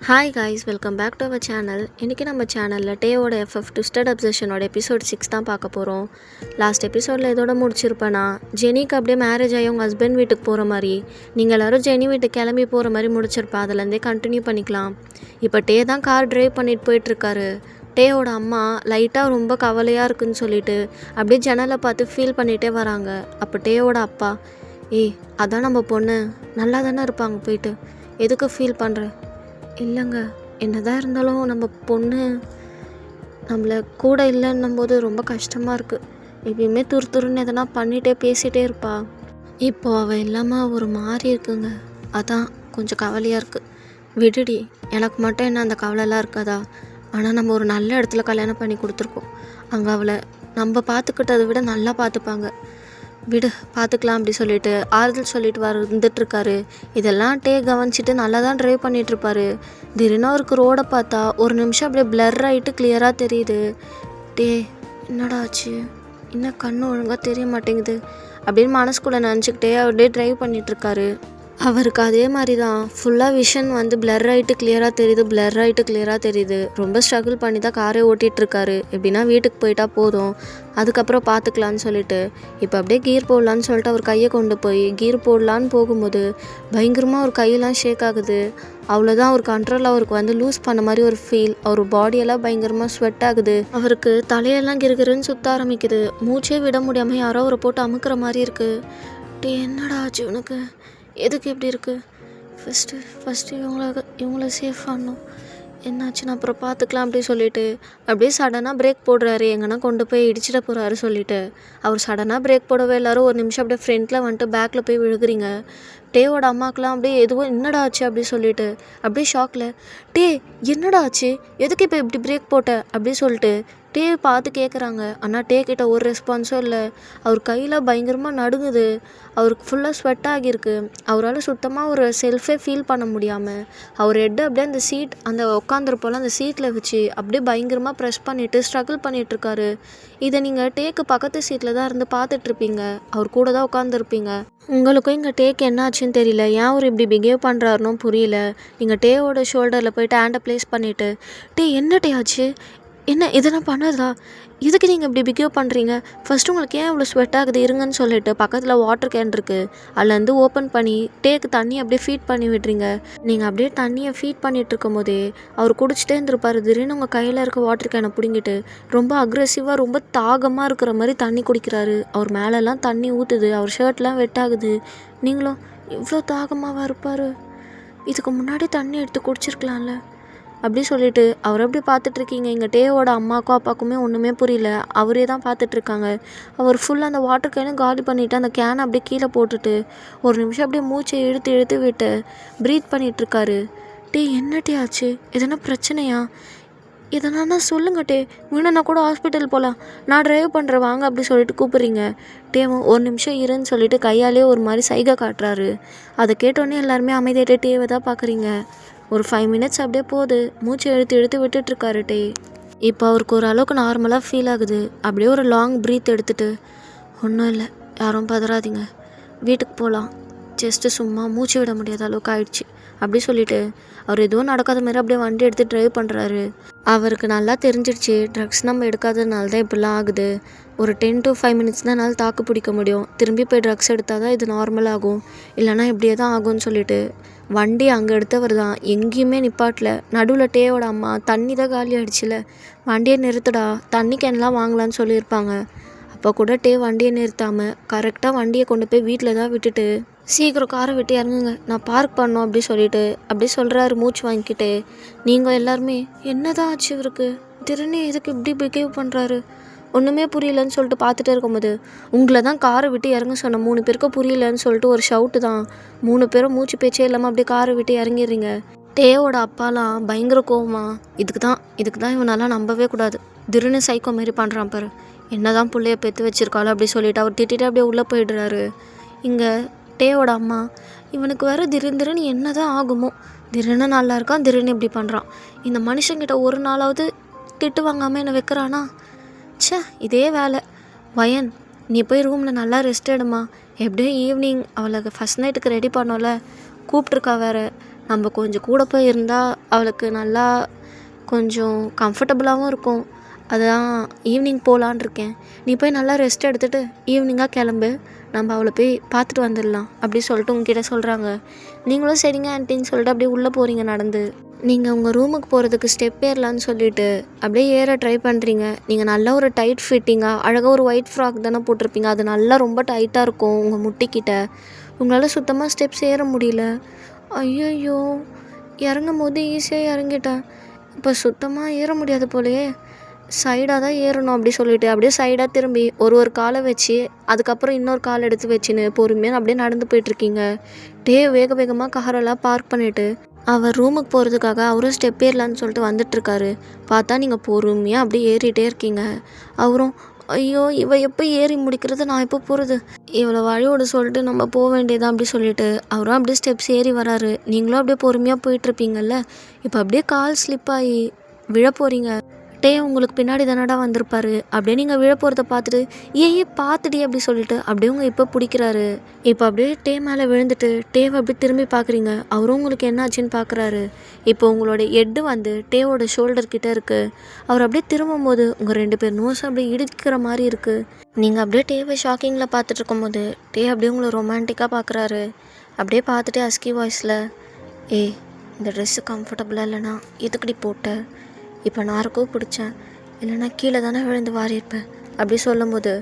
Hi guys, welcome back to our channel. இன்றைக்கி நம்ம சேனலில் டேவோட எஃப்எஃப் ட்விஸ்டட் அப்சஷனோட எபிசோட் 6 தான் பார்க்க போகிறோம். லாஸ்ட் எபிசோடில் இதோட முடிச்சிருப்பேனா, ஜெனிக்கு அப்படியே மேரேஜ் ஆகி அவங்க ஹஸ்பண்ட் வீட்டுக்கு போகிற மாதிரி, நீங்கள் எல்லோரும் ஜெனி வீட்டுக்கு கிளம்பி போகிற மாதிரி முடிச்சிருப்பேன். அதுலேருந்தே கண்டினியூ பண்ணிக்கலாம். இப்போ டே தான் கார் ட்ரைவ் பண்ணிட்டு போயிட்டுருக்காரு. டேவோட அம்மா லைட்டாக ரொம்ப கவலையாக இருக்குன்னு சொல்லிட்டு அப்படியே ஜன்னலை பார்த்து ஃபீல் பண்ணிகிட்டே வராங்க. அப்போ டேவோட அப்பா, அதான் நம்ம பொண்ணு நல்லா தானே இருப்பாங்க, போயிட்டு எதுக்கு ஃபீல் பண்ணுற? இல்லைங்க, என்னதான் இருந்தாலும் நம்ம பொண்ணு நம்மளை கூட இல்லைன்னும் போது ரொம்ப கஷ்டமாக இருக்குது. எப்பயுமே துருன்னு எதனா பண்ணிகிட்டே பேசிகிட்டே இருப்பா. இப்போ அவள் இல்லாமல் ஒரு மாதிரி இருக்குங்க. அதான் கொஞ்சம் கவலையாக இருக்குது. விடுடி, எனக்கு மட்டும் என்ன அந்த கவலைலாம் இருக்காதா? ஆனால் நம்ம ஒரு நல்ல இடத்துல கல்யாணம் பண்ணி கொடுத்துருக்கோம். அங்கே அவளை நம்ம பார்த்துக்கிட்டதை விட நல்லா பார்த்துப்பாங்க. விடு, பார்த்துக்கலாம் அப்படி சொல்லிட்டு ஆறுதல் சொல்லிட்டு வந்துட்டுருக்காரு. இதெல்லாம் டே கவனிச்சிட்டு நல்லா தான் ட்ரைவ் பண்ணிகிட்ருப்பாரு. திடீர்னு அவருக்கு ரோடை பார்த்தா ஒரு நிமிஷம் அப்படியே பிளர் ஆகிட்டு கிளியராக தெரியுது. டே, என்னடா ஆச்சு? இன்னும் கண்ணு ஒழுங்காக தெரிய மாட்டேங்குது அப்படின்னு மனசுக்குள்ளே நினச்சிக்கிட்டே அப்படியே ட்ரைவ் பண்ணிகிட்ருக்காரு. அவருக்கு அதே மாதிரி தான் ஃபுல்லாக விஷன் வந்து பிளர் ஆகிட்டு கிளியராக தெரியுது. ரொம்ப ஸ்ட்ரகிள் பண்ணி தான் காரே ஓட்டிகிட்ருக்காரு. எப்படின்னா வீட்டுக்கு போயிட்டா போதும், அதுக்கப்புறம் பார்த்துக்கலான்னு சொல்லிட்டு இப்போ அப்படியே கீர் போடலான்னு சொல்லிட்டு அவர் கையை கொண்டு போய் கீர் போடலான்னு போகும்போது பயங்கரமாக அவர் கையெல்லாம் ஷேக் ஆகுது. அவ்வளோதான், அவர் கண்ட்ரோல் அவருக்கு வந்து லூஸ் பண்ண மாதிரி ஒரு ஃபீல். அவர் பாடியெல்லாம் பயங்கரமாக ஸ்வெட் ஆகுது. அவருக்கு தலையெல்லாம் கிருகிருன்னு சுற்ற ஆரம்பிக்குது. மூச்சே விட முடியாமல் யாரோ அவரை போட்டு அமுக்கிற மாதிரி இருக்குது. டே, என்னடா ஆச்சு உனக்கு? எதுக்கு எப்படி இருக்குது? ஃபஸ்ட்டு இவங்கள சேஃப் பண்ணணும். என்னாச்சுன்னு அப்புறம் பார்த்துக்கலாம் அப்படி சொல்லிட்டு அப்படியே சடனாக பிரேக் போடுறாரு. எங்கன்னா கொண்டு போய் இடிச்சிட போகிறாரு சொல்லிட்டு அவர் சடனாக பிரேக் போடவே எல்லாரும் ஒரு நிமிஷம் அப்படியே ஃப்ரண்ட்டில் வந்துட்டு பேக்கில் போய் விழுகுறீங்க. டேவோட அம்மாக்கெலாம் அப்படியே எதுவும் என்னடா ஆச்சு அப்படி சொல்லிட்டு அப்படியே ஷாக்கில், டே என்னடா ஆச்சு, எதுக்கு இப்போ இப்படி பிரேக் போட்ட அப்படி சொல்லிட்டு டே பார்த்து கேட்குறாங்க. ஆனால் டே கிட்ட ஒரு ரெஸ்பான்ஸும் இல்லை. அவர் கையில் பயங்கரமாக நடுங்குது. அவருக்கு ஃபுல்லாக ஸ்வெட் ஆகியிருக்கு. அவரால் சுத்தமாக ஒரு செல்ஃபே ஃபீல் பண்ண முடியாமல் அவர் ஹெட் அப்படியே அந்த சீட் அந்த உட்காந்துருப்போல அந்த சீட்டில் வச்சு அப்படியே பயங்கரமாக ப்ரெஸ் பண்ணிவிட்டு ஸ்ட்ரகிள் பண்ணிகிட்ருக்காரு. இதை நீங்கள் டேக்கு பக்கத்து சீட்டில் தான் இருந்து பார்த்துட்ருப்பீங்க. அவர் கூட தான் உட்காந்துருப்பீங்க. உங்களுக்கும் இங்கே டேக்கு என்ன ஆச்சுன்னு தெரியல, ஏன் அவர் இப்படி பிஹேவ் பண்ணுறாருன்னு புரியல. நீங்கள் டேவோட ஷோல்டரில் போய்ட்டு ஹேண்டை ப்ளேஸ் பண்ணிவிட்டு, டே என்ன டே ஆச்சு, என்ன இதெல்லாம் பண்ணதா, இதுக்கு நீங்கள் இப்படி பிஹேவ் பண்ணுறீங்க, ஃபஸ்ட்டு உங்களுக்கு ஏன் இவ்வளோ ஸ்வெட் ஆகுது இருங்கன்னு சொல்லிட்டு பக்கத்தில் வாட்டர் கேன் இருக்குது, அதுலேருந்து ஓப்பன் பண்ணி டேக்கு தண்ணி அப்படியே ஃபீட் பண்ணி விட்றீங்க. நீங்கள் அப்படியே தண்ணியை ஃபீட் பண்ணிகிட்டு இருக்கும் போதே அவர் குடிச்சிட்டே இருந்திருப்பார். திடீர்னு உங்கள் கையில் இருக்க வாட்டர் கேனை பிடிங்கிட்டு ரொம்ப அக்ரெசிவாக ரொம்ப தாகமாக இருக்கிற மாதிரி தண்ணி குடிக்கிறாரு. அவர் மேலெல்லாம் தண்ணி ஊற்றுது, அவர் ஷர்ட்லாம் வெட்டாகுது. நீங்களும் இவ்வளோ தாகமாகவா இருப்பார்? இதுக்கு முன்னாடி தண்ணி எடுத்து குடிச்சிருக்கலாம்ல அப்படி சொல்லிட்டு அவர் அப்படி பார்த்துட்ருக்கீங்க. எங்கள் டேவோட அம்மாக்கும் அப்பாவுக்குமே ஒன்றுமே புரியல. அவரே தான் பார்த்துட்ருக்காங்க. அவர் ஃபுல்லாக அந்த வாட்டர் கேனும் காலி பண்ணிவிட்டு அந்த கேனை அப்படியே கீழே போட்டுட்டு ஒரு நிமிஷம் அப்படியே மூச்சை இழுத்து விட்டு ப்ரீத் பண்ணிகிட்ருக்காரு. டே என்ன டே ஆச்சு, எதனா பிரச்சனையா? எதனா சொல்லுங்க டே, வேணும்னா கூட ஹாஸ்பிட்டல் போகலாம், நான் ட்ரைவ் பண்ணுறேன் வாங்க அப்படி சொல்லிட்டு கூப்பிட்றீங்க. டேவும் ஒரு நிமிஷம் இருன்னு சொல்லிட்டு கையாலே ஒரு மாதிரி சைகை காட்டுறாரு. அதை கேட்டோன்னே எல்லாருமே அமைதியாகிட்டே டேவை தான் பார்க்குறீங்க. ஒரு 5 மினிட்ஸ் அப்படியே போகுது. மூச்சை இழுத்து விட்டுட்ருக்காரு டே. இப்போ அவருக்கு ஒரு அளவுக்கு நார்மலாக ஃபீல் ஆகுது. அப்படியே ஒரு லாங் ப்ரீத் எடுத்துகிட்டு, ஒன்றும் இல்லை, யாரும் பதறாதீங்க, வீட்டுக்கு போகலாம், ஜஸ்ட்டு சும்மா மூச்சு விட முடியாத அளவுக்கு ஆயிடுச்சு அப்படி சொல்லிவிட்டு அவர் எதுவும் நடக்காத மாதிரி அப்படியே வண்டி எடுத்து ட்ரைவ் பண்ணுறாரு. அவருக்கு நல்லா தெரிஞ்சிடுச்சு, ட்ரக்ஸ் நம்ம எடுக்காததுனால தான் இப்படிலாம் ஆகுது. ஒரு 10 to 5 மினிட்ஸ் தான் என்னால் தாக்கு பிடிக்க முடியும். திரும்பி போய் ட்ரக்ஸ் எடுத்தால் தான் இது நார்மல் ஆகும், இல்லைனா இப்படியே தான் ஆகும்னு சொல்லிட்டு வண்டி அங்கே எடுத்தவர் தான் எங்கேயுமே நிப்பாட்டல. நடுவில் டேவோட அம்மா, தண்ணி தான் காலி ஆகிடுச்சில, வண்டியை நிறுத்துடா, தண்ணி கேன்லாம் வாங்கலான்னு சொல்லியிருப்பாங்க. அப்போ கூட டே வண்டியை நிறுத்தாமல் கரெக்டாக வண்டியை கொண்டு போய் வீட்டில் தான் விட்டுட்டு, சீக்கிரம் காரை விட்டு இறங்குங்க, நான் பார்க் பண்ணோம் அப்படி சொல்லிட்டு அப்படி சொல்கிறாரு மூச்சு வாங்கிக்கிட்டு. நீங்கள் எல்லாருமே என்ன தான் ஆச்சு இவருக்கு, திடீர்னு எதுக்கு இப்படி பிஹேவ் பண்ணுறாரு, ஒன்றுமே புரியலன்னு சொல்லிட்டு பார்த்துட்டே இருக்கும்போது உங்களை தான் காரை விட்டு இறங்க சொன்ன 3 பேருக்கு புரியலன்னு சொல்லிட்டு ஒரு ஷவுட்டு தான். 3 பேரும் மூச்சு பேச்சே இல்லாமல் அப்படியே காரை விட்டு இறங்கிடுறீங்க. டேவோட அப்பாலாம் பயங்கர கோவமா, இதுக்கு தான் இவனெல்லாம் நம்பவே கூடாது, திடீர்னு சைக்கோ மாரி பண்ணுறான் பாரு, என்ன தான் பிள்ளைய பெற்று வச்சிருக்காளோ அப்படி சொல்லிட்டு அவர் திட்டிட்டு அப்படியே உள்ளே போயிடுறாரு. இங்கே டேவோட அம்மா, இவனுக்கு வேறு திடீர்னு என்ன தான் ஆகுமோ, திடீர்னு நல்லா இருக்கான், திடீர்னு இப்படி பண்ணுறான், இந்த மனுஷங்கிட்ட ஒரு நாளாவது திட்டு வாங்காமல் என்னை வைக்கிறானா, ச்சே இதே வேலை. வயன், நீ போய் ரூமில் நல்லா ரெஸ்ட் எடுமா, எப்படியும் ஈவினிங் அவளை ஃபஸ்ட் நைட்டுக்கு ரெடி பண்ணோல, கூப்பிட்ருக்கா வேறு, நம்ம கொஞ்சம் கூட போய் இருந்தால் அவளுக்கு நல்லா கொஞ்சம் கம்ஃபர்டபுளாகவும் இருக்கும். அதான் ஈவினிங் போகலான் இருக்கேன். நீ போய் நல்லா ரெஸ்ட் எடுத்துகிட்டு ஈவினிங்காக கிளம்பு, நம்ம அவளை போய் பார்த்துட்டு வந்துடலாம் அப்படி சொல்லிட்டு உங்ககிட்ட சொல்கிறாங்க. நீங்களும் சரிங்க ஆன்ட்டின்னு சொல்லிட்டு அப்படியே உள்ளே போகிறீங்க நடந்து. நீங்கள் உங்கள் ரூமுக்கு போகிறதுக்கு ஸ்டெப் ஏறலான்னு சொல்லிட்டு அப்படியே ஏற ட்ரை பண்ணுறீங்க. நீங்கள் நல்லா ஒரு டைட் ஃபிட்டிங்காக அழகாக ஒரு ஒயிட் ஃப்ராக் தானே போட்டிருப்பீங்க. அது நல்லா ரொம்ப டைட்டாக இருக்கும் உங்கள் முட்டிக்கிட்ட. உங்களால் சுத்தமாக ஸ்டெப்ஸ் ஏற முடியல. ஐயையோ! இறங்கும் போது ஈஸியாக இறங்கிட்டேன். இப்போ சுத்தமாக ஏற முடியாது போலயே. சைடாக தான் ஏறணும் அப்படி சொல்லிட்டு அப்படியே சைடாக திரும்பி ஒரு காலை வச்சு அதுக்கப்புறம் இன்னொரு கால் எடுத்து வச்சுன்னு பொறுமையாக அப்படியே நடந்து போயிட்டுருக்கீங்க. வேக வேகமாக காரெல்லாம் பார்க் பண்ணிவிட்டு அவர் ரூமுக்கு போகிறதுக்காக அவரும் ஸ்டெப் ஏறலான்னு சொல்லிட்டு வந்துட்டுருக்காரு. பார்த்தா நீங்கள் பொறுமையாக அப்படியே ஏறிட்டே இருக்கீங்க. அவரும் ஐயோ இவ எப்போ ஏறி முடிக்கிறது, நான் எப்போ போகிறது, இவ்வளோ வழியோட சொல்லிட்டு நம்ம போக வேண்டியதான் அப்படி சொல்லிட்டு அவரும் அப்படியே ஸ்டெப்ஸ் ஏறி வராரு. நீங்களும் அப்படியே பொறுமையாக போயிட்டுருப்பீங்கல்ல. இப்போ அப்படியே கால் ஸ்லிப் ஆகி விழ போகிறீங்க. உங்களுக்கு பின்னாடி தானடா வந்திருப்பாரு. அப்படியே நீங்கள் விழ போகிறத பார்த்துட்டு பார்த்துடி அப்படி சொல்லிட்டு அப்படியே உங்கள் இப்போ பிடிக்கிறாரு. இப்போ அப்படியே மேலே விழுந்துட்டு அப்படியே திரும்பி பார்க்குறீங்க. அவரும் உங்களுக்கு என்ன ஆச்சுன்னு பார்க்குறாரு. இப்போ உங்களோட ஹெட்டு வந்து டேவோட ஷோல்டர் கிட்டே இருக்குது. அவர் அப்படியே திரும்பும் போது உங்கள் 2 பேர் நோஸ் அப்படியே இடிக்கிற மாதிரி இருக்குது. நீங்கள் அப்படியே டேவை ஷாக்கிங்கில் பார்த்துட்டு இருக்கும்போது அப்படியே உங்களை ரொமான்டிக்காக பார்க்குறாரு. அப்படியே பார்த்துட்டு அஸ்கி வாய்ஸில் இந்த ட்ரெஸ்ஸு கம்ஃபர்டபுளாக இல்லைனா எதுக்கடி போட்ட, இப்போ நான் யாருக்கோ பிடிச்சேன், இல்லைனா கீழே தானே விழுந்து வாரியிருப்பேன் அப்படி சொல்லும்போது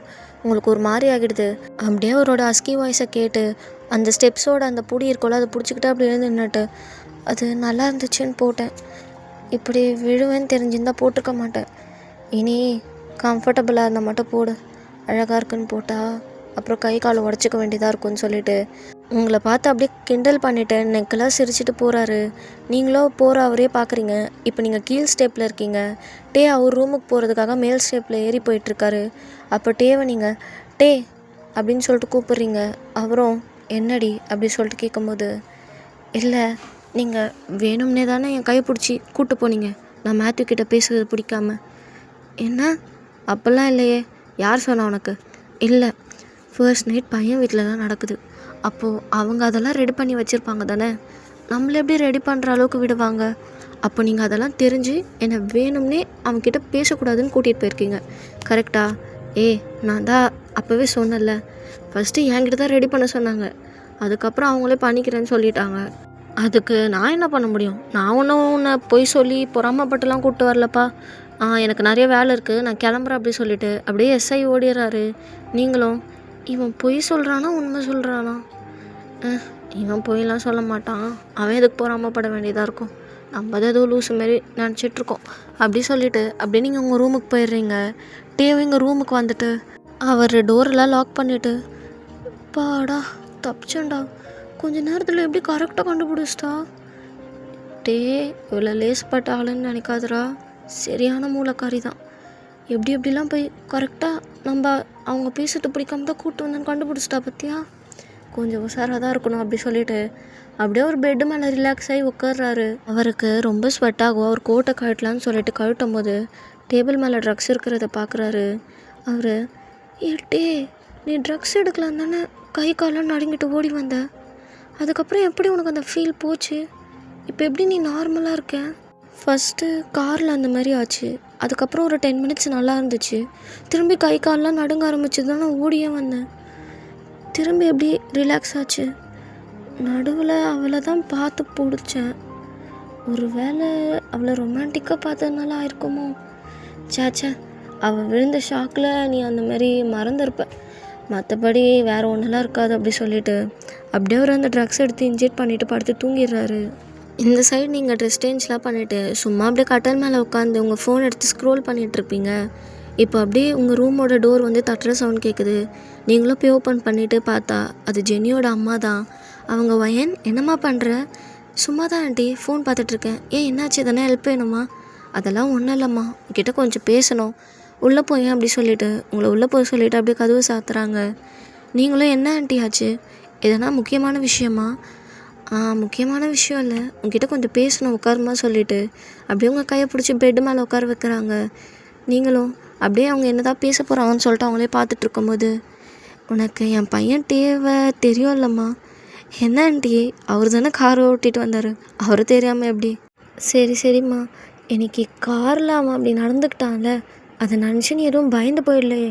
உங்களுக்கு ஒரு மாதிரி ஆகிடுது. அப்படியே அவரோட அஸ்கி வாய்ஸை கேட்டு அந்த ஸ்டெப்ஸோட அந்த புடி இருக்கோல அதை பிடிச்சிக்கிட்டு அப்படி எழுந்து நின்றுட்டு அது நல்லா இருந்துச்சுன்னு போட்டேன். இப்படி விழுவேன்னு தெரிஞ்சிருந்தால் போட்டிருக்க மாட்டேன். இனி கம்ஃபர்டபுளாக இருந்தால் மட்டும் போடு, அழகாக இருக்குன்னு போட்டால் அப்புறம் கை காலை உடச்சிக்க வேண்டியதாக இருக்கும்னு சொல்லிட்டு உங்களை பார்த்து அப்படியே கிண்டல் பண்ணிவிட்டு நெக்கெல்லாம் சிரிச்சிட்டு போகிறாரு. நீங்களும் போகிற அவரே பார்க்குறீங்க. இப்போ நீங்கள் கீழ் ஸ்டெப்பில் இருக்கீங்க. அவர் ரூமுக்கு போகிறதுக்காக மேல் ஸ்டெப்பில் ஏறி போயிட்டுருக்காரு. அப்போ நீங்கள் அப்படின்னு சொல்லிட்டு கூப்பிட்றீங்க. அவரும் என்னடி அப்படி சொல்லிட்டு கேட்கும்போது, இல்லை நீங்கள் வேணும்னே தானே என் கையை பிடிச்சி கூப்பிட்டு போனீங்க, நான் மேத்யூ கிட்டே பேசுகிறது பிடிக்காம. என்ன அப்போல்லாம் இல்லையே, யார் சொன்னா உனக்கு? இல்லை, ஃபர்ஸ்ட் நைட் பையன் வீட்டில் தான் நடக்குது. அப்போது அவங்க அதெல்லாம் ரெடி பண்ணி வச்சுருப்பாங்க தானே, நம்மளை எப்படி ரெடி பண்ணுற அளவுக்கு விடுவாங்க? அப்போ நீங்கள் அதெல்லாம் தெரிஞ்சு என்னை வேணும்னே அவங்கக்கிட்ட பேசக்கூடாதுன்னு கூட்டிகிட்டு போயிருக்கீங்க, கரெக்டா? நான் தான் அப்போவே சொன்னல, ஃபஸ்ட்டு என்கிட்ட தான் ரெடி பண்ண சொன்னாங்க, அதுக்கப்புறம் அவங்களே பண்ணிக்கிறேன்னு சொல்லிட்டாங்க. அதுக்கு நான் என்ன பண்ண முடியும்? நான் ஒன்றும் உன்னை பொய் சொல்லி பொறாமப்பட்டுலாம் கூப்பிட்டு வரலப்பா. எனக்கு நிறைய வேலை இருக்குது, நான் கிளம்புறேன் அப்படி சொல்லிவிட்டு அப்படியே எஸ்ஐ ஓடிடுறாரு. நீங்களும் இவன் பொய் சொல்கிறானா உண்மை சொல்கிறானா? இவன் பொய்லாம் சொல்ல மாட்டான், அவன் எதுக்கு பொறாமப்பட வேண்டியதாக இருக்கும், நம்ம தான் ஏதோ லூஸு மாரி நினச்சிட்ருக்கோம் அப்படி சொல்லிவிட்டு அப்படியே நீங்கள் உங்கள் ரூமுக்கு போயிடுறீங்க. எங்கள் ரூமுக்கு வந்துட்டு அவர் டோரெல்லாம் லாக் பண்ணிவிட்டு பாடா தப்பிச்சேன்டா, கொஞ்ச நேரத்தில் எப்படி கரெக்டாக கண்டுபிடிச்சிட்டா. இவ்வளோ லேஸ்பட்ட ஆளுன்னு நினைக்காதரா, சரியான மூளைக்காரி தான். எப்படிலாம் போய் கரெக்டாக நம்ம அவங்க பேசிட்டு பிடிக்காம தான் கூப்பிட்டு வந்தேன்னு கண்டுபிடிச்சிட்டா பற்றியா, கொஞ்சம் உஷாராக தான் இருக்கணும் அப்படி சொல்லிட்டு அப்படியே ஒரு பெட்டு மேலே ரிலாக்ஸ் ஆகி உட்கார்றாரு. அவருக்கு ரொம்ப ஸ்வெட் ஆகும். அவர் கோட்டை கழட்டலான்னு சொல்லிட்டு கழட்டும் போது டேபிள் மேலே ட்ரக்ஸ் இருக்கிறத பார்க்குறாரு. அவர் நீ ட்ரக்ஸ் எடுக்கலாம் தானே கை காலெலாம் நடுங்கிட்டு ஓடி வந்த, அதுக்கப்புறம் எப்படி உனக்கு அந்த ஃபீல் போச்சு, இப்போ எப்படி நீ நார்மலாக இருக்க? ஃபஸ்ட்டு காரில் அந்த மாதிரி ஆச்சு, அதுக்கப்புறம் ஒரு 10 மினிட்ஸ் நல்லா இருந்துச்சு, திரும்பி கை காலெலாம் நடுங்க ஆரம்பிச்சது தான் நான் ஓடியே வந்தேன், திரும்பி எப்படி ரிலாக்ஸ் ஆச்சு. நடுவில் அவளை தான் பார்த்து பிடிச்சேன், ஒரு வேளை அவளை ரொமான்டிக்காக பார்த்ததுனால ஆயிருக்குமோ. சேச்சே, அவள் விழுந்த ஷாக்கில் நீ அந்த மாதிரி மறந்துருப்ப, மற்றபடி வேறு ஒன்றெல்லாம் இருக்காது அப்படி சொல்லிவிட்டு அப்படியே ஒரு அந்த ட்ரக்ஸ் எடுத்து இன்ஜெக்ட் பண்ணிவிட்டு படுத்து தூங்கிடுறாரு. இந்த சைடு நீங்கள் ட்ரெஸ் சேஞ்ச்லாம் பண்ணிவிட்டு சும்மா அப்படியே கட்டல் மேலே உட்காந்து உங்கள் ஃபோன் எடுத்து ஸ்க்ரோல் பண்ணிகிட்ருப்பீங்க. இப்போ அப்படியே உங்கள் ரூமோட டோர் வந்து தட்டுற சவுண்ட் கேட்குது. நீங்களும் போய் ஓப்பன் பண்ணிவிட்டு பார்த்தா அது ஜெனியோட அம்மா தான். அவங்க வயன் என்னம்மா பண்ணுற? சும்மா தான் ஆண்டி, ஃபோன் பார்த்துட்ருக்கேன். என்னாச்சு, எதனா ஹெல்ப் வேணுமா? அதெல்லாம் ஒன்றும் இல்லைம்மா, உங்ககிட்ட கொஞ்சம் பேசணும், உள்ளே போய் அப்படி சொல்லிவிட்டு உங்களை உள்ளே போய் சொல்லிவிட்டு அப்படியே கதவு சாத்துறாங்க. நீங்களும் என்ன ஆண்டி ஆச்சு, எதனா முக்கியமான விஷயமா? முக்கியமான விஷயம் இல்லை, உங்ககிட்ட கொஞ்சம் பேசணும், உட்காருமா சொல்லிவிட்டு அப்படியே உங்கள் கையை பிடிச்சி பெட்டு மேலே உட்கார வைக்கிறாங்க. நீங்களும் அப்படியே அவங்க என்ன தான் பேச போகிறாங்கன்னு சொல்லிட்டு அவங்களே பார்த்துட்ருக்கும்போது, உனக்கு என் பையன் தெரியும் இல்லைம்மா, என்ன ஆண்டி, அவர் தானே காரை ஓட்டிகிட்டு வந்தார், அவர் தெரியாமல் எப்படி? சரிம்மா, இன்னைக்கு காரில் அவன் அப்படி நடந்துக்கிட்டான்ல, அதை நினச்சி நீ எதுவும் பயந்து போயிடலையே?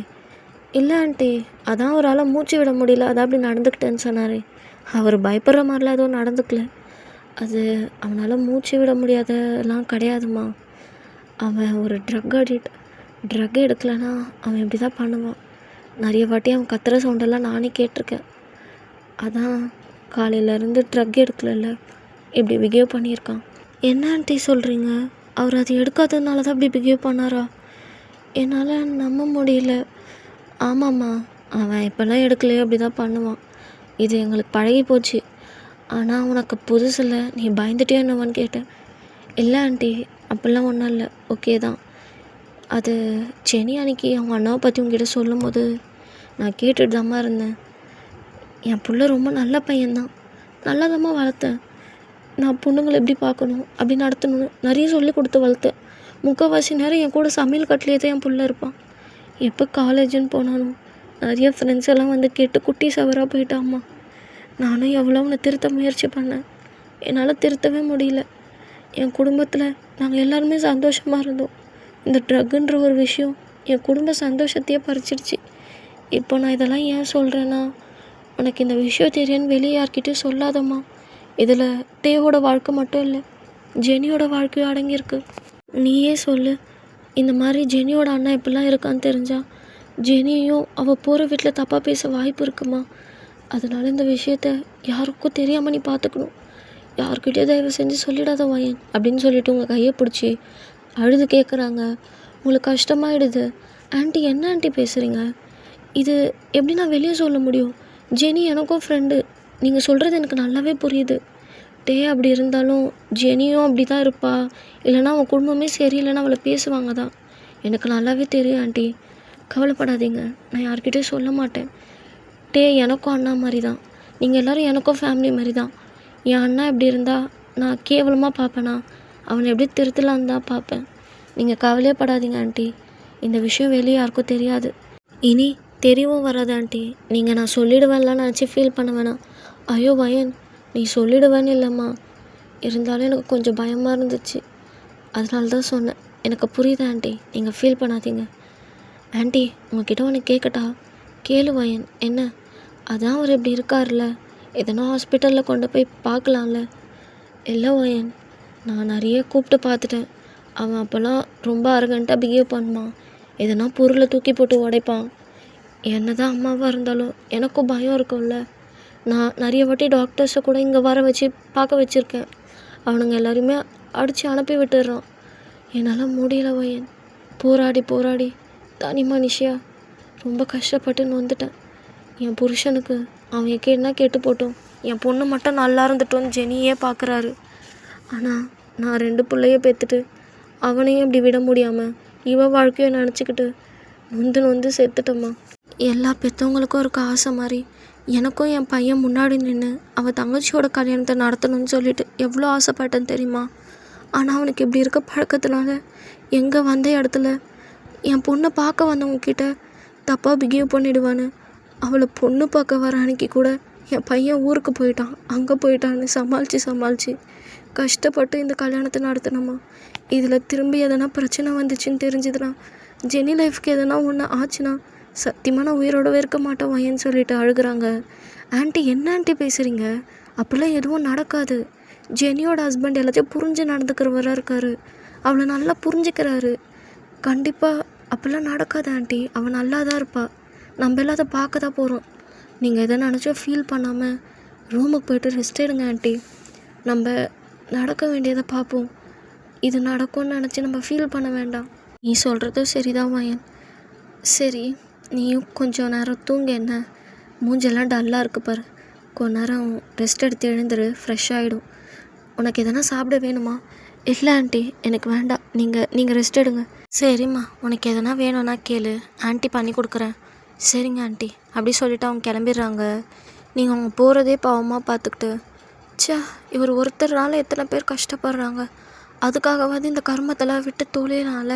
இல்லை ஆண்டி, அதான் அவரால் மூச்சு விட முடியல, அதான் அப்படி நடந்துக்கிட்டேன்னு சொன்னார். அவர் பயப்படுற மாதிரிலாம் எதுவும் நடந்துக்கல. அது அவனால் மூச்சு விட முடியாதெல்லாம் கிடையாதுமா. அவன் ஒரு ட்ரக் எடுக்கலைன்னா அவன் இப்படி தான் பண்ணுவான். நிறைய வாட்டி அவன் கத்துற சவுண்டெல்லாம் நானே கேட்டிருக்கேன். அதான் காலையிலேருந்து ட்ரக் எடுக்கலைல்ல, இப்படி பிஹேவ் பண்ணியிருக்கான். என்ன ஆண்டி சொல்கிறீங்க? அவர் அது எடுக்காததுனால தான் அப்படி பிஹேவ் பண்ணாரா? என்னால் நம்ப முடியல. ஆமாம்மா, அவன் இப்போல்லாம் எடுக்கலையே அப்படி தான் பண்ணுவான். இது எங்களுக்கு பழகி போச்சு. ஆனால் உனக்கு புதுசில் நீ பயந்துட்டே என்னவான்னு கேட்டேன். இல்லை ஆண்டி, அப்படிலாம் ஒன்றும் இல்லை, ஓகே தான். அது ஜெனி அன்னைக்கு அவங்க அண்ணாவை பற்றி உங்ககிட்ட சொல்லும் போது நான் கேட்டுட்டு தாம்மா இருந்தேன். என் பிள்ளை ரொம்ப நல்ல பையன்தான், நல்லா தாம்மா வளர்த்தேன். நான் பொண்ணுங்களை எப்படி பார்க்கணும், அப்படி நடத்தணும்னு நிறைய சொல்லி கொடுத்து வளர்த்தேன். முக்கால்வாசி நேரம் என் கூட சமையல் கட்டிலே தான் என் பிள்ளை இருப்பான். எப்போ காலேஜுன்னு போனாலும் நிறைய ஃப்ரெண்ட்ஸ் எல்லாம் வந்து கேட்டு குட்டி சவராக போயிட்டாம்மா. நானும் எவ்வளோ அவனை திருத்த முயற்சி பண்ணேன், என்னால் திருத்தவே முடியல. என் குடும்பத்தில் நாங்கள் எல்லாருமே சந்தோஷமாக இருந்தோம். இந்த ட்ரக்குன்ற ஒரு விஷயம் என் குடும்ப சந்தோஷத்தையே பறிச்சிடுச்சு. இப்போ நான் இதெல்லாம் ஏன் சொல்கிறேன்னா, உனக்கு இந்த விஷயம் தெரியுன்னு வெளியே யார்கிட்டையும் சொல்லாதம்மா. இதில் டேவோட வாழ்க்கை மட்டும் இல்லை, ஜெனியோட வாழ்க்கையும் அடங்கியிருக்கு. நீயே சொல்லு, இந்த மாதிரி ஜெனியோட அண்ணா எப்படிலாம் இருக்கான்னு தெரிஞ்சா ஜெனியையும் அவள் போகிற வீட்டில் தப்பாக பேச வாய்ப்பு இருக்குமா? அதனால் இந்த விஷயத்த யாருக்கும் தெரியாமல் நீ பார்த்துக்கணும். யார்கிட்டயோ தயவு செஞ்சு சொல்லிடாத வாயன் அப்படின்னு சொல்லிட்டு உங்கள் கையை பிடிச்சி அழுது கேட்குறாங்க. உங்களுக்கு கஷ்டமாயிடுது. ஆண்டி, என்ன ஆண்டி பேசுகிறீங்க? இது எப்படி நான் வெளியே சொல்ல முடியும்? ஜெனி எனக்கும் ஃப்ரெண்டு, நீங்கள் சொல்கிறது எனக்கு நல்லாவே புரியுது. டே அப்படி இருந்தாலும் ஜெனியும் அப்படி தான் இருப்பா, இல்லைனா அவன் குடும்பமே சரியில்லைன்னா அவளை பேசுவாங்க தான். எனக்கு நல்லாவே தெரியும் ஆண்டி, கவலைப்படாதீங்க, நான் யார்கிட்டையும் சொல்ல மாட்டேன். டே எனக்கும் அண்ணா மாதிரி தான், நீங்கள் எல்லோரும் எனக்கும் ஃபேமிலி மாதிரி தான். என் அண்ணா எப்படி இருந்தால் நான் கேவலமாக பார்ப்பேனா? அவனை எப்படி திருத்தலான்னு தான் பார்ப்பேன். நீங்கள் கவலையே படாதீங்க ஆண்டி, இந்த விஷயம் வெளியே யாருக்கும் தெரியாது. இனி தெரியவும் வராது ஆண்டி. நீங்கள் நான் சொல்லிடுவேன்லாம் நினச்சி ஃபீல் பண்ண வேணாம். ஐயோ வயன், நீ சொல்லிடுவேன்னு இல்லைம்மா, இருந்தாலும் எனக்கு கொஞ்சம் பயமாக இருந்துச்சு, அதனால தான் சொன்னேன். எனக்கு புரியுது ஆண்டி, நீங்கள் ஃபீல் பண்ணாதீங்க. ஆண்டி, உங்ககிட்ட ஒன்று கேட்கட்டா? கேளு வயன். என்ன? அதான் அவர் இப்படி இருக்கார்ல, எதனா ஹாஸ்பிட்டலில் கொண்டு போய் பார்க்கலாம்ல? இல்லை வயன், நான் நிறைய கூப்பிட்டு பார்த்துட்டேன். அவன் அப்போல்லாம் ரொம்ப அரகண்ட்டாக பிஹேவ் பண்ணுவான், எதனா பொருளை தூக்கி போட்டு உடைப்பான். என்ன தான் அம்மாவாக இருந்தாலும் எனக்கும் பயம் இருக்கும்ல. நான் நிறைய வாட்டி டாக்டர்ஸை கூட இங்கே வர வச்சு பார்க்க வச்சுருக்கேன். அவனுங்க எல்லாரையுமே அடித்து அனுப்பி விட்டுடுறான். என்னால் முடியல வயன். போராடி தனி மனுஷியாக ரொம்ப கஷ்டப்பட்டு நொந்துட்டேன். என் புருஷனுக்கு அவன் என்ன கேட்டு போட்டோம், என் பொண்ணு மட்டும் நல்லா இருந்துட்டோன்னு ஜெனியே பார்க்குறாரு. ஆனால் நான் 2 பிள்ளைய பெற்றுட்டு அவனையும் இப்படி விட முடியாமல் இவன் வாழ்க்கையை நினச்சிக்கிட்டு நொந்து செத்துட்டம்மா. எல்லா பெற்றவங்களுக்கும் இருக்க ஆசை மாதிரி எனக்கும் என் பையன் முன்னாடி நின்று அவன் தங்கச்சியோட கல்யாணத்தை நடத்தணும்னு சொல்லிட்டு எவ்வளோ ஆசைப்பட்டேன்னு தெரியுமா? ஆனால் அவனுக்கு இப்படி இருக்க பழக்கத்தினால எங்கே வந்த இடத்துல என் பொண்ணை பார்க்க வந்தவங்கக்கிட்ட தப்பாக பிஹேவ் பண்ணிடுவான்னு, அவளை பொண்ணு பார்க்க வர அன்னைக்கு கூட என் பையன் ஊருக்கு போயிட்டான், அங்கே போயிட்டான்னு சமாளித்து கஷ்டப்பட்டு இந்த கல்யாணத்தை நடத்தினம்மா. இதில் திரும்பி எதனா பிரச்சனை வந்துச்சுன்னு தெரிஞ்சுதுன்னா, ஜெனி லைஃப்க்கு எதனா ஒன்று ஆச்சுன்னா சத்தியமாக நான் உயிரோடவே இருக்க மாட்டேன் வயன்னு சொல்லிட்டு அழுகுறாங்க. ஆண்டி, என்ன ஆண்டி பேசுகிறீங்க? அப்படிலாம் எதுவும் நடக்காது. ஜெனியோட ஹஸ்பண்ட் எல்லாத்தையும் புரிஞ்சு நடந்துக்கிறவராக இருக்கார், அவளை நல்லா புரிஞ்சுக்கிறாரு. கண்டிப்பாக அப்படிலாம் நடக்காது ஆண்டி, அவன் நல்லா தான் இருப்பாள். நம்ம எல்லாம் அதை பார்க்க தான் போகிறோம். நீங்கள் எதை நினச்சோ ஃபீல் பண்ணாமல் ரூமுக்கு போய்ட்டு ரெஸ்ட் எடுங்க ஆண்டி. நம்ம நடக்க வேண்டியதை பார்ப்போம். இது நடக்கும்னு நினச்சி நம்ம ஃபீல் பண்ண வேண்டாம். நீ சொல்கிறது சரிதான் வயன். சரி, நீயும் கொஞ்சம் நேரம் தூங்க. என்ன மூஞ்செல்லாம் டல்லாக இருக்கு பாரு, கொஞ்ச நேரம் ரெஸ்ட் எடுத்து எழுந்துரு, ஃப்ரெஷ் ஆகிடும். உனக்கு எதனா சாப்பிட வேணுமா? இல்லை ஆண்டி, எனக்கு வேண்டாம், நீங்கள் ரெஸ்ட் எடுங்க. சரிம்மா, உனக்கு எதனா வேணும்னா கேளு, ஆண்டி பண்ணி கொடுக்குறேன். சரிங்க ஆண்டி அப்படி சொல்லிவிட்டு அவங்க கிளம்பிடுறாங்க. நீங்கள் அவங்க போகிறதே பாவமாக பார்த்துக்கிட்டு, இவர் ஒருத்தர்னால எத்தனை பேர் கஷ்டப்படுறாங்க, அதுக்காகவாது இந்த கர்மத்தெல்லாம் விட்டு தொலைனால.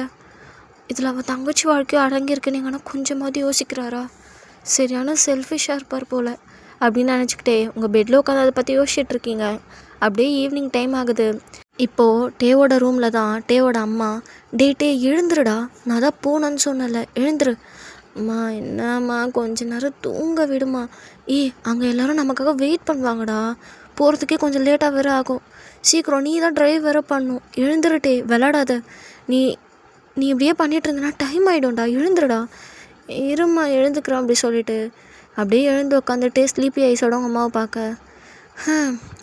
இதில் அவள் தங்கச்சி வாழ்க்கையும் அடங்கியிருக்கு. நீங்கள் ஆனால் கொஞ்சமாவது யோசிக்கிறாரா? சரியான செல்ஃபிஷாக இருப்பார் போல். அப்படின்னு நினச்சிக்கிட்டே உங்கள் பெட்டில் உட்காந்து அதை பற்றி யோசிச்சுட்டு இருக்கீங்க. அப்படியே ஈவினிங் டைம் ஆகுது. இப்போது டேவோட ரூமில் தான் டேவோட அம்மா, டே எழுந்துருடா, நான் தான் போனேன்னு சொன்னல, எழுந்துரு. அம்மா என்னம்மா கொஞ்ச நேரம் தூங்க விடுமா. அங்கே எல்லோரும் நமக்காக வெயிட் பண்ணுவாங்கடா, போகிறதுக்கே கொஞ்சம் லேட்டாக வேறு ஆகும். சீக்கிரம் நீ தான் ட்ரைவ் வேறு பண்ணணும், எழுந்துருட்டே, விளாடாத. நீ நீ இப்படியே பண்ணிகிட்டு இருந்தனா டைம் ஆகிடும்டா, எழுந்துருடா. இரும்மா எழுந்துக்கிறோம் அப்படி சொல்லிட்டு அப்படியே எழுந்து உட்காந்துட்டே ஸ்லீப்பி ஐஸோட அவங்க அம்மாவை பார்க்க,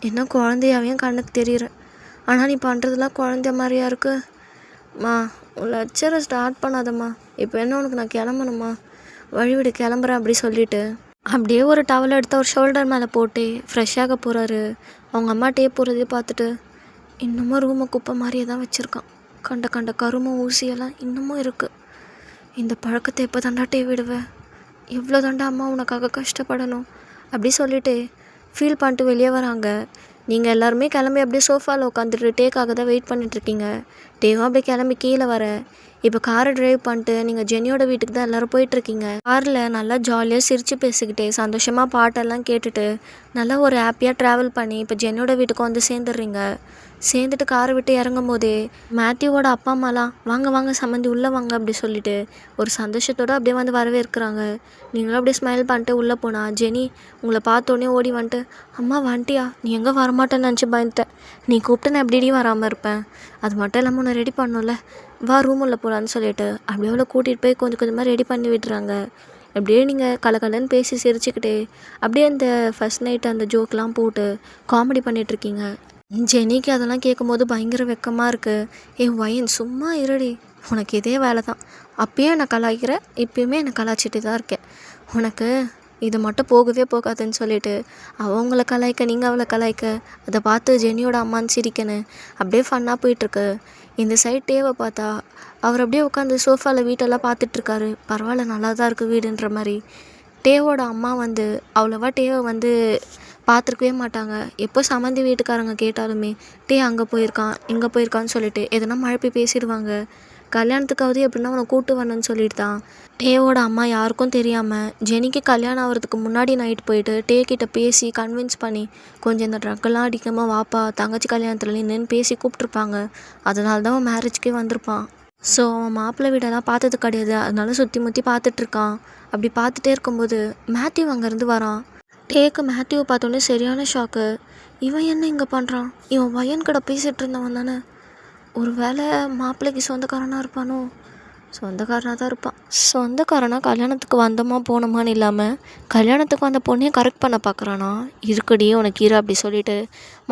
என்ன குழந்தையாவையும் கண்ணுக்கு தெரியுற, ஆனால் நீ பண்ணுறதுலாம் குழந்தைய மாதிரியா இருக்கு. மா லெக்சரை ஸ்டார்ட் பண்ணாதம்மா, இப்போ என்ன உனக்கு நான் கிளம்பணுமா, வழிவிடு கிளம்புறேன் அப்படி சொல்லிவிட்டு அப்படியே ஒரு டவல் எடுத்து ஒரு ஷோல்டர் மேலே போட்டு ஃப்ரெஷ்ஷாக போகிறாரு. அவங்க அம்மா டே போகிறதே பார்த்துட்டு, இன்னமும் ரூமை குப்பை மாதிரியே தான் வச்சுருக்கான், கண்ட கண்ட கரும ஊசியெல்லாம் இன்னமும் இருக்குது. இந்த பழக்கத்தை எப்போ தாண்டா டே விடுவேன், எவ்வளோ தாண்டா அம்மா உனக்காக கஷ்டப்படணும் அப்படி சொல்லிட்டு ஃபீல் பண்ணிட்டு வெளியே வராங்க. நீங்கள் எல்லாருமே கிளம்பி அப்படியே சோஃபாவில் உட்காந்துட்டு டேக்காக தான் வெயிட் பண்ணிட்டுருக்கீங்க. டேவும் அப்படியே கிளம்பி கீழே வர, இப்போ காரை ட்ரைவ் பண்ணிட்டு நீங்கள் ஜெனியோட வீட்டுக்கு தான் எல்லோரும் போயிட்டுருக்கீங்க. காரில் நல்லா ஜாலியாக சிரித்து பேசிக்கிட்டே சந்தோஷமாக பாட்டெல்லாம் கேட்டுட்டு நல்லா ஒரு ஹாப்பியாக ட்ராவல் பண்ணி இப்போ ஜெனியோட வீட்டுக்கும் வந்து சேர்ந்துடுறீங்க. சேர்ந்துட்டு காரை விட்டு இறங்கும் போதே மேத்யூவோட அப்பா அம்மாலாம் வாங்க வாங்க சம்மந்தி உள்ளே வாங்க அப்படி சொல்லிட்டு ஒரு சந்தோஷத்தோடு அப்படியே வந்து வரவேற்கிறாங்க. நீங்களும் அப்படியே ஸ்மைல் பண்ணிட்டு உள்ளே போனால் ஜெனி உங்களை பார்த்தோன்னே ஓடி வந்துட்டு, அம்மா வந்துட்டியா, நீ எங்கே வரமாட்டேன்னு நினச்சி பயந்துட்டேன், நீ கூப்பிட்டு நான் எப்படி வராமல் இருப்பேன், அது மட்டும் இல்லாமல் உன்னை ரெடி பண்ணணும்ல, வா ரூம் உள்ள போகலான்னு சொல்லிட்டு அப்படியே அவளை கூட்டிகிட்டு போய் கொஞ்சம் கொஞ்சமாக ரெடி பண்ணி விட்டுறாங்க. அப்படியே நீங்கள் கலக்கலன்னு பேசி சிரிச்சுக்கிட்டே அப்படியே அந்த ஃபஸ்ட் நைட் அந்த ஜோக்கெலாம் போட்டு காமெடி பண்ணிகிட்ருக்கீங்க. ஜெனிக்கு அதெல்லாம் கேட்கும்போது பயங்கர வெக்கமாக இருக்குது. வயன் சும்மா இருடி, உனக்கு இதே வேலை தான், அப்பயும் என்னை கலாய்க்கிற, இப்பயுமே என்னை கலாய்ச்சிட்டு தான் இருக்கேன், உனக்கு இது மட்டும் போகவே போகாதுன்னு சொல்லிட்டு அவங்கள கலாய்க்க நீங்கள் அவளை கலாய்க்க அதை பார்த்து ஜெனியோட அம்மான்னு சிரிக்கணும். அப்படியே ஃபன்னாக போயிட்டுருக்கு. இந்த சைட் டேவை பார்த்தா அவர் அப்படியே உட்காந்து சோஃபாவில் வீட்டெல்லாம் பார்த்துட்ருக்காரு. பரவாயில்ல நல்லா தான் இருக்குது வீடுன்ற மாதிரி. டேவோட அம்மா வந்து அவ்வளோவா டேவை வந்து பார்த்துருக்கவே மாட்டாங்க. எப்போ சம்மந்தி வீட்டுக்காரங்க கேட்டாலுமே டே அங்கே போயிருக்கான் இங்கே போயிருக்கான்னு சொல்லிட்டு எதனா மழப்பி பேசிடுவாங்க. கல்யாணத்துக்காவது எப்படின்னா அவனை கூட்டு வரணும்னு சொல்லிட்டு தான் டேவோட அம்மா யாருக்கும் தெரியாமல் ஜெனிக்கு கல்யாணம் ஆகிறதுக்கு முன்னாடி நைட் போயிட்டு டே கிட்ட பேசி கன்வின்ஸ் பண்ணி கொஞ்சம் இந்த ட்ரக்கெல்லாம் அடிக்காமல் வாப்பா தங்கச்சி கல்யாணத்தில் நின்றுன்னு பேசி கூப்பிட்ருப்பாங்க. அதனால தான் அவன் மேரேஜ்க்கே வந்திருப்பான். ஸோ அவன் மாப்பிள்ளை வீடெல்லாம் பார்த்தது கிடையாது, அதனால சுற்றி முற்றி பார்த்துட்ருக்கான். அப்படி பார்த்துட்டே இருக்கும்போது மேத்யூ அங்கேருந்து வரான். டேக்கு மேத்யூவை பார்த்தோன்னே சரியான ஷாக்கு. இவன் என்ன இங்கே பண்ணுறான், இவன் வயன் கடை பேசிகிட்டு இருந்தவன் தானே, ஒரு வேளை மாப்பிள்ளைக்கு சொந்தக்காரனாக இருப்பானோ. சொந்தக்காரனாக தான் இருப்பான். சொந்தக்காரனாக கல்யாணத்துக்கு வந்தோமா போனோமான்னு இல்லாமல் கல்யாணத்துக்கு வந்த பொண்ணையும் கரெக்ட் பண்ண பார்க்குறானா. இருக்குடி உனக்கு ஈரா அப்படி சொல்லிட்டு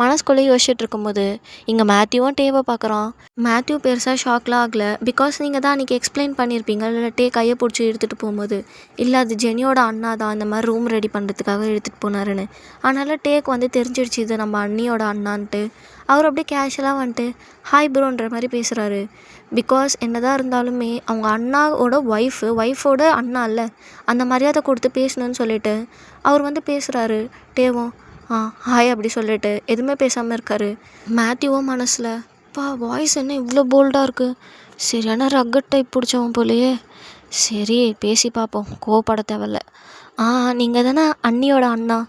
மனசுக்குள்ளே யோசிச்சுட்டு இருக்கும்போது இங்கே மேத்யூவும் டேவை பார்க்குறான். மேத்யூ பெருசாக ஷாக்லாம் ஆகலை. பிகாஸ் நீங்கள் தான் அன்றைக்கி எக்ஸ்பிளைன் பண்ணியிருப்பீங்க இல்லை, டே கையை பிடிச்சி எடுத்துகிட்டு போகும்போது இல்லை அது ஜெனியோட அண்ணா தான் இந்த மாதிரி ரூம் ரெடி பண்ணுறதுக்காக எடுத்துகிட்டு போனாருன்னு. அதனால் டேக்கு வந்து தெரிஞ்சிடுச்சு இது நம்ம அண்ணியோட அண்ணான்ட்டு. அவர் அப்படியே கேஷுவலாக வந்துட்டு ஹாய் ப்ரோன்ற மாதிரி பேசுகிறாரு. பிகாஸ் என்னதான் இருந்தாலுமே அவங்க அண்ணாவோட ஒய்ஃபோட அண்ணா இல்லை, அந்த மரியாதை கொடுத்து பேசணுன்னு சொல்லிட்டு அவர் வந்து பேசுகிறாரு. டேவும் ஹாய் அப்படி சொல்லிட்டு எதுவுமே பேசாமல் இருக்கார். மேத்யூவும் மனசில் வாய்ஸ் என்ன இவ்வளோ போல்டாக இருக்குது, சரியான ரக்கட் டைப் பிடிச்சவன் போலையே, சரி பேசி பார்ப்போம், கோவப்பட தேவையில்ல. நீங்கள் தானே அண்ணியோட அண்ணா.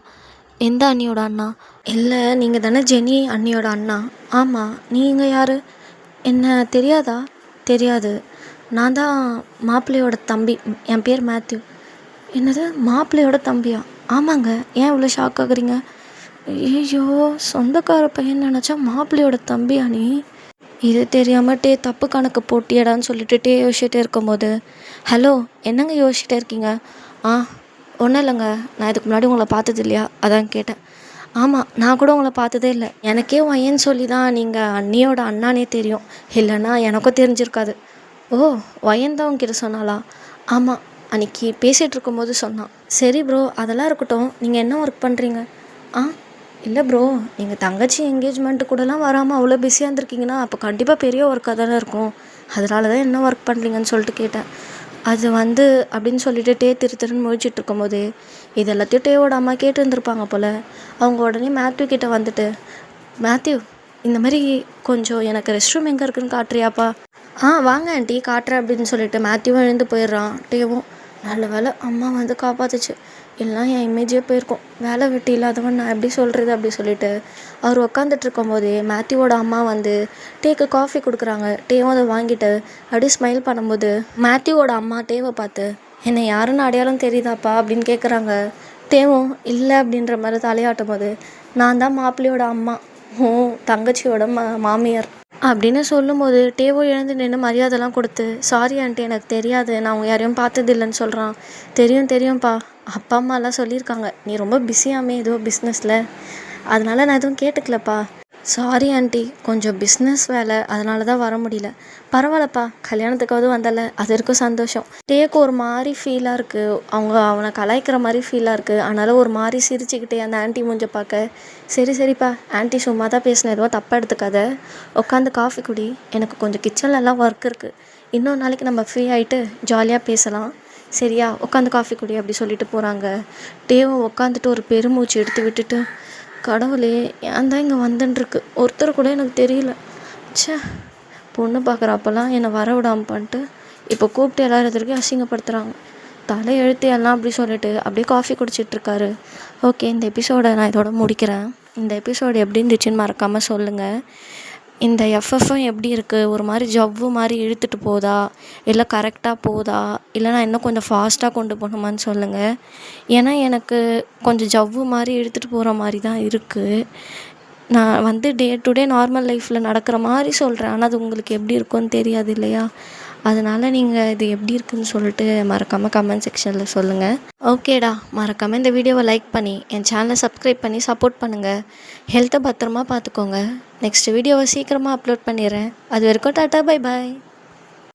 எந்த அண்ணியோட அண்ணா? இல்லை நீங்கள் தானே ஜெனி அண்ணியோட அண்ணா. ஆமாம், நீங்கள் யார், என்ன தெரியாதா? தெரியாது, நான் தான் மாப்பிள்ளையோட தம்பி, என் பேர் மேத்யூ. என்னது மாப்பிள்ளையோட தம்பியா? ஆமாங்க, ஏன் இவ்வளோ ஷாக் ஆகுறீங்க? ஐயோ சொந்தக்கார பையன் நினச்சா மாப்பிள்ளையோட தம்பியா நீ? இது தெரியாமல் டே தப்பு கணக்கு போட்டியடான்னு சொல்லிட்டு டே யோசிச்சுட்டே இருக்கும்போது ஹலோ என்னங்க யோசிச்சுட்டே இருக்கீங்க? ஒன்றும் இல்லைங்க, நான் இதுக்கு முன்னாடி உங்களை பார்த்தது இல்லையா அதான் கேட்டேன். ஆமாம், நான் கூட உங்களை பார்த்ததே இல்லை, எனக்கே வயன்னு சொல்லி தான் நீங்கள் அண்ணியோட அண்ணானே தெரியும், இல்லைன்னா எனக்கும் தெரிஞ்சிருக்காது. ஓ வயன் தான் உங்ககிட்ட சொன்னாலா? ஆமாம், அன்றைக்கி பேசிகிட்டு இருக்கும்போது சொன்னான். சரி ப்ரோ அதெல்லாம் இருக்கட்டும், நீங்கள் என்ன ஒர்க் பண்ணுறீங்க? இல்லை ப்ரோ, நீங்கள் தங்கச்சி என்கேஜ்மெண்ட்டு கூடலாம் வராமல் அவ்வளோ பிஸியாக இருந்திருக்கீங்கன்னா அப்போ கண்டிப்பாக பெரிய ஒர்க்காக தானே இருக்கும், அதனால தான் என்ன ஒர்க் பண்ணுறீங்கன்னு சொல்லிட்டு கேட்டேன். அது வந்து அப்படின்னு சொல்லிட்டு டே திருன்னு முழிச்சிட்டு இருக்கும்போது இது எல்லாத்தையும் டேவோட அம்மா கேட்டு இருந்திருப்பாங்க போல். அவங்க உடனே மேத்யூ கிட்டே வந்துட்டு, மேத்யூ இந்த மாதிரி கொஞ்சம் எனக்கு ரெஸ்ட் ரூம் எங்கே இருக்குன்னு காட்டுறியாப்பா? வாங்க ஆண்டி காட்டுறேன் அப்படின்னு சொல்லிட்டு மேத்யூவும் எழுந்து போயிடுறான். டேவும் நல்ல வேலை அம்மா வந்து காப்பாத்துச்சு, எல்லாம் என் இமேஜே போயிருக்கும். வேலை வெட்டி இல்லாதவன் நான் எப்படி சொல்கிறது அப்படி சொல்லிட்டு அவர் உட்காந்துட்டு இருக்கும்போதே மேத்யூவோட அம்மா வந்து டேக்கு காஃபி கொடுக்குறாங்க. டேவும் அதை வாங்கிட்டு அப்படியே ஸ்மைல் பண்ணும்போது மேத்யூவோட அம்மா டேவை பார்த்து என்னை யாருன்னு அடையாளம் தெரியுதாப்பா அப்படின்னு கேட்குறாங்க. டேவும் இல்லை அப்படின்ற மாதிரி தலையாட்டும் போது நான் தான் மாப்பிள்ளையோட அம்மா, ஓ தங்கச்சியோட மாமியார் அப்படின்னு சொல்லும்போது டேவோ எழுந்து நின்று மரியாதைலாம் கொடுத்து சாரி ஆண்டி எனக்கு தெரியாது, நான் அவங்க யாரையும் பார்த்ததில்லைன்னு சொல்கிறான். தெரியும் தெரியும்ப்பா, அப்பா அம்மாலாம் சொல்லியிருக்காங்க நீ ரொம்ப பிஸியாமே ஏதோ பிஸ்னஸில், அதனால நான் எதுவும் கேட்டுக்கலப்பா. சாரி ஆண்டி, கொஞ்சம் பிஸ்னஸ் வேலை, அதனால தான் வர முடியல. பரவாயில்லப்பா, கல்யாணத்துக்காவது வந்தல, அது வரைக்கும் சந்தோஷம். டேக்கு ஒரு மாதிரி ஃபீலாக இருக்குது, அவனை கலாய்க்கிற மாதிரி ஃபீலாக இருக்குது. அதனால் ஒரு மாதிரி சிரிச்சுக்கிட்டே அந்த ஆண்டி மூஞ்ச பார்க்க, சரி சரிப்பா ஆண்டி சும்மா தான் பேசினேன், எதுவும் தப்பாக எடுத்துக்காத, உட்காந்து காஃபி குடி, எனக்கு கொஞ்சம் கிச்சன்லலாம் ஒர்க் இருக்குது, இன்னொரு நாளைக்கு நம்ம ஃப்ரீ ஆகிட்டு ஜாலியாக பேசலாம் சரியா, உட்காந்து காஃபி குடி அப்படி சொல்லிட்டு போகிறாங்க. டேவும் உட்காந்துட்டு ஒரு பெருமூச்சு எடுத்து விட்டுட்டு கடவுளே ஏன் தான் இங்கே வந்துன்ருக்கு, ஒருத்தர் கூட எனக்கு தெரியல, ச்சே பொண்ணு பார்க்குறப்பெல்லாம் என்னை வர விடாமல் பண்ணிட்டு இப்போ கூப்பிட்டு எல்லாத்துக்கும் அசிங்கப்படுத்துகிறாங்க, தலை எழுத்து எல்லாம் அப்படி சொல்லிட்டு அப்படியே காஃபி குடிச்சிட்ருக்காரு. ஓகே, இந்த எபிசோடை நான் இதோட முடிக்கிறேன். இந்த எபிசோடு எப்படி இருந்துச்சுன்னு மறக்காமல் சொல்லுங்கள். இந்த எஃப்எஃப்பும் எப்படி இருக்குது, ஒரு மாதிரி ஜவ்வு மாதிரி இழுத்துட்டு போதா, இல்லை கரெக்டாக போதா, இல்லை நான் இன்னும் கொஞ்சம் ஃபாஸ்ட்டாக கொண்டு போகணுமான்னு சொல்லுங்கள். ஏன்னா எனக்கு கொஞ்சம் ஜவ்வு மாதிரி இழுத்துட்டு போகிற மாதிரி தான் இருக்குது. நான் வந்து டே டு டே நார்மல் லைஃப்பில் நடக்கிற மாதிரி சொல்கிறேன், ஆனால் அது உங்களுக்கு எப்படி இருக்கும்னு தெரியாது இல்லையா, அதனால் நீங்கள் இது எப்படி இருக்குதுன்னு சொல்லிட்டு மறக்காமல் கமெண்ட் செக்ஷனில் சொல்லுங்கள். ஓகேடா, மறக்காமல் இந்த வீடியோவை லைக் பண்ணி என் சேனலை சப்ஸ்கிரைப் பண்ணி சப்போர்ட் பண்ணுங்கள். ஹெல்த்தை பத்திரமா பார்த்துக்கோங்க. நெக்ஸ்ட் வீடியோவை சீக்கிரமாக அப்லோட் பண்ணிடுறேன். அது வரைக்கும் டாட்டா, பை பாய்.